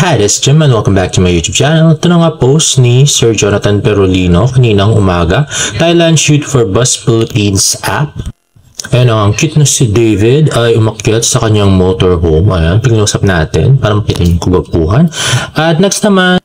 Hi, this is Jim and welcome back to my YouTube channel. Ito na nga post ni Sir Jonathan Perolino kaninang umaga. Thailand shoot for Bus Philippines app. Ayan, ang cute na si David ay umakyat sa kanyang motorhome. Ayan, pinag-usap natin para makita yung kubapuhan. At next naman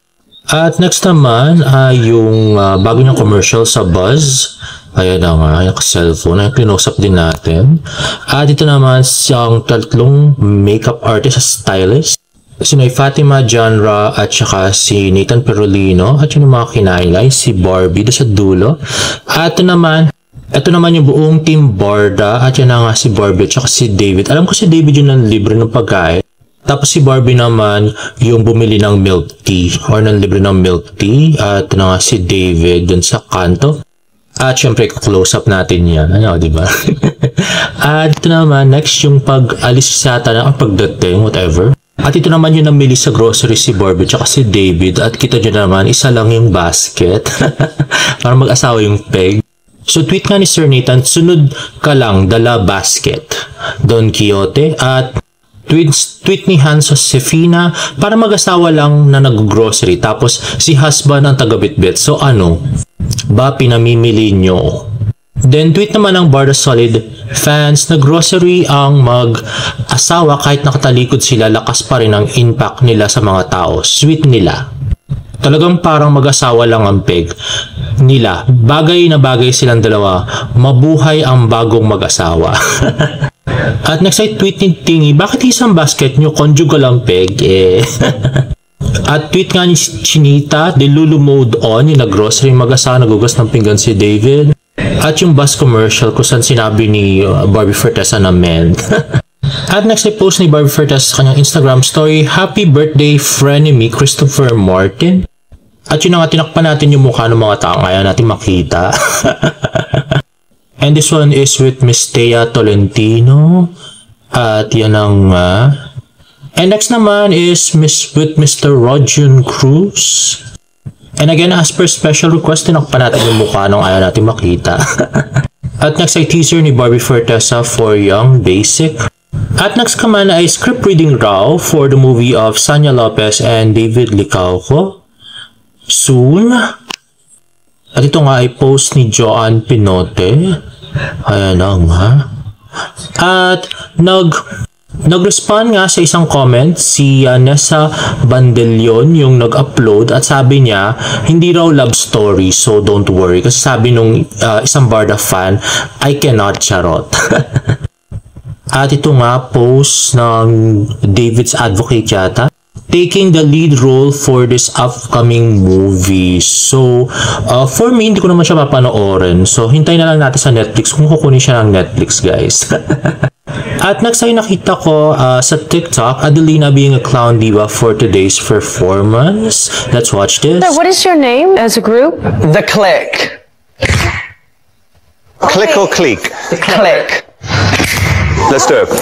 ay yung bago niyang commercial sa Buzz. Ayan na nga, yung cellphone. Ayan, pinag-usap din natin. At ito naman siyang tatlong makeup artist at stylist. Sino Fatima Janra at saka si Nathan Perolino at yung mga kinailay, si Barbie doon sa dulo. At ito naman yung buong team Barda at yan na nga si Barbie at saka si David. Alam ko si David yung libre ng pagkain. Tapos si Barbie naman yung bumili ng milk tea or ng libre ng milk tea. At na nga si David dun sa kanto. At syempre close up natin yan. Ano, diba? At ito naman, next yung pag-alis sa ata na pagdating, whatever. At ito naman yung namili sa grocery si Barbie at si David. At kita nyo naman, isa lang yung basket. Para mag-asawa yung peg. So tweet nga ni Sir Nathan, sunod ka lang, dala basket. Don Quixote. At tweet ni Hans Josefina, para mag-asawa lang na nag-grocery. Tapos si husband ang taga-bitbit. So ano ba pinamimili nyo? Then tweet naman ng Barda Solid fans na grocery ang mag-asawa kahit nakatalikod sila, lakas pa rin ang impact nila sa mga tao. Sweet nila. Talagang parang mag-asawa lang ang peg nila. Bagay na bagay silang dalawa. Mabuhay ang bagong mag-asawa. At next ay tweet ni Tingy, bakit isang basket nyo conjugal ang peg? At tweet nga ni Chinita, Delulu mode on, yung nag-grocery mag-asawa, nagugas ng pinggan si David. At yung bus commercial kung saan sinabi ni Barbie Fortesa na men. At next ay post ni Barbie Fortesa sa kanyang Instagram story, happy birthday frenemy Christopher Martin. At yun nga, tinakpan natin yung mukha ng mga tao kaya natin makita. And this one is with Miss Thea Tolentino. At yan ang and next naman is with Mr. Rojun Cruz. And again, as per special request, tinakpan natin yung mukha nung ayaw natin makita. At next ay teaser ni Barbie Fortesa for Young Basic. At next naman ay script reading raw for the movie of Sanya Lopez and David Licauco. Soon. At ito nga ay post ni Joanne Pinote. Ayan na nga. At nag-respond nga sa isang comment si Nessa Bandelion yung nag-upload at sabi niya hindi raw love story so don't worry kasi sabi nung isang Barda fan I cannot charot. At ito nga post ng David's Advocate yata taking the lead role for this upcoming movie. So, for me, hindi ko naman siya papanoorin. So, hintayin na lang natin sa Netflix kung kukunin siya ng Netflix, guys. At next ay nakita ko sa TikTok, Adelina being a clown diva for today's performance. Let's watch this. So what is your name as a group? The Click. Okay. Click or click? The Click. Let's do it.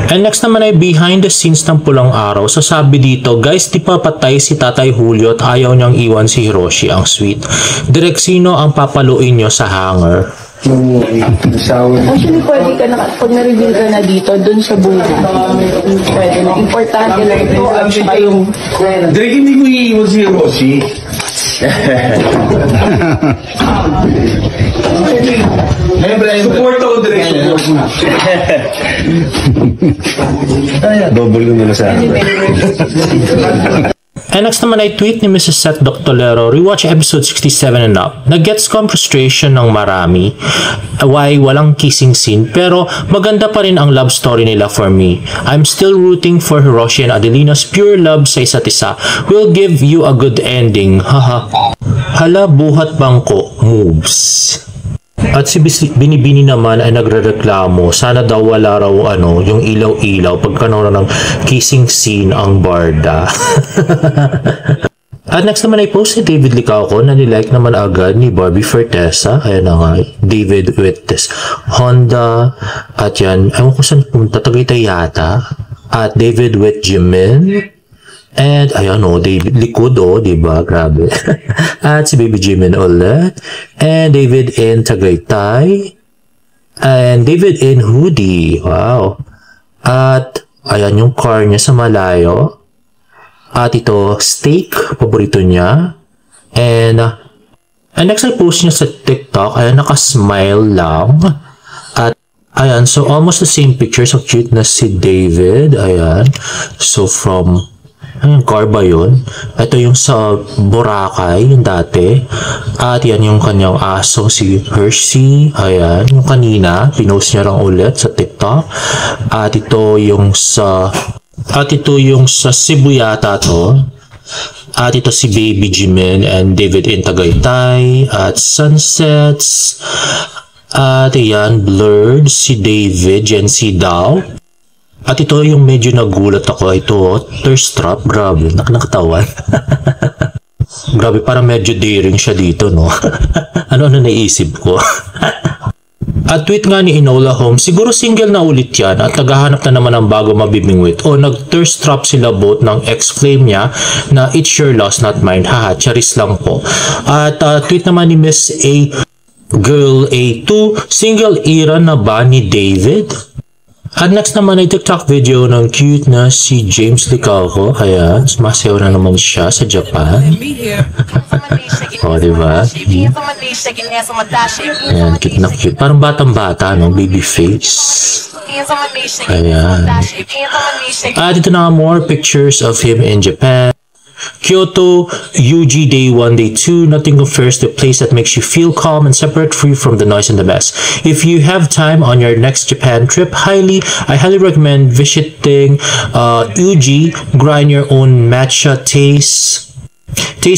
And next naman ay behind the scenes ng Pulang Araw. So sabi dito, guys, di pa patay si Tatay Julio at ayaw niyang iwan si Hiroshi. Ang sweet. Direk, sino ang papaluin niyo sa hanger? Actually, pwede ka na, pag na-reveal ka na dito, dun sa buhay. Pwede na. Importante lang ito, ang siya yung... Direk, hindi mo iiwan si Hiroshi. Support ako, Direk. Double ko nila sa akin. And next naman ay tweet ni Mrs. Seth Doctolero, rewatch episode 67 and up. Nag-gets ko ang frustration ng marami. Why walang kissing scene, pero maganda pa rin ang love story nila for me. I'm still rooting for Hiroshi and Adelina's pure love sa isa't isa. Will give you a good ending. Haha. Hala, buhat bangko. Moves. At si Binibini naman ay nagrereklamo, sana daw wala raw yung ilaw-ilaw pagkanoon ng kissing scene ang Barda. At next naman ay post si David Licauco na nilike naman agad ni Barbie Fortesa. Ayan na nga, David with this Honda. At yan, ewan ko saan pumunta, Tagaytay yata. At David with Jimin. And ayan David likod diba? Grabe. At si Baby Jimin ulit. And David in Tagaytay. And David in hoodie. Wow. At Ayan yung car niya sa malayo. At ito, steak, paborito niya. And next I post niya sa TikTok, ayan, nakasmile lang. At ayan, so almost the same picture. So cute na si David. Ayan. So from, ayan, car ba yun? Ito yung sa Boracay, yung dati. At yan yung kanyang aso, si Hershey. Ayan, yung kanina, pinost niya lang ulit sa TikTok. At ito yung sa Cebu yata to. At ito si Baby Jimin and David in Tagaytay. At sunsets. At ayan, blurred si David, Gen Z daw. At ito yung medyo nagulat ako. Ito, thirst trap. Grabe, nakatawan. Grabe, parang medyo daring siya dito, no? Ano naisip ko? At tweet nga ni Enola Holmes, siguro single na ulit yan at naghahanap na naman ng bago mabibingwit. O nag-thirst trap sila both ng ex-flame niya na it's your loss not mine. Haha, charis lang po. At tweet naman ni Miss A, Girl A2, single era na ba ni David? At next naman ay TikTok video ng cute na si James Licauco. Ayan, masayaw na naman siya sa Japan. O, diba? Ayan, cute na cute. Parang batang-bata, no? Baby face. Ayan. At ito na more pictures of him in Japan. Kyoto, UG Day 1, Day 2, nothing compares to a place that makes you feel calm and separate, free from the noise and the mess. If you have time on your next Japan trip, I highly recommend visiting UG, grind your own matcha taste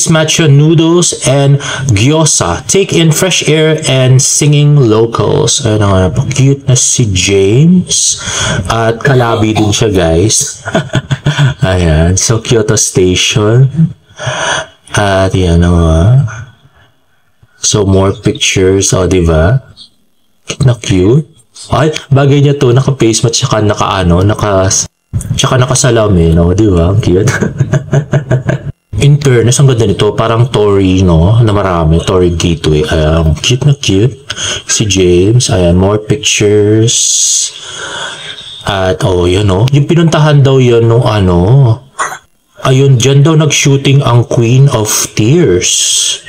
matcha noodles and gyoza. Take in fresh air and singing locals. Ano nga, cute na si James. At kalabi din siya, guys. Ayan. So, Kyoto Station. At yan nga. So, more pictures. O, diba? Cute na cute. Ay, bagay niya to. Naka-face mask, tsaka nakasalamin. O, diba? Cute. In fairness, ang ganda nito, parang Tory, no? Na marami, Tory Gateway. Ayan, cute na cute. Si James, ayan, more pictures. At, oh, yun, no? Yung pinuntahan daw yun, no, ano? Ayun, dyan daw nag-shooting ang Queen of Tears.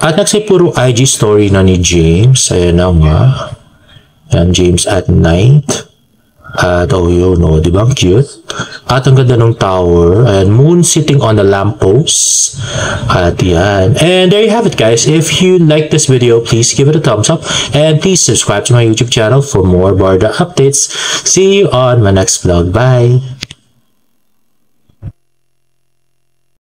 At nagsay puro IG story na ni James. Ayan na nga. Ayan, James at night. At oh yun, no, di ba? Cute. At ang ganda ng tower. And moon sitting on the lamppost. At yan. And there you have it, guys. If you like this video, please give it a thumbs up. And please subscribe to my YouTube channel for more Barda updates. See you on my next vlog. Bye!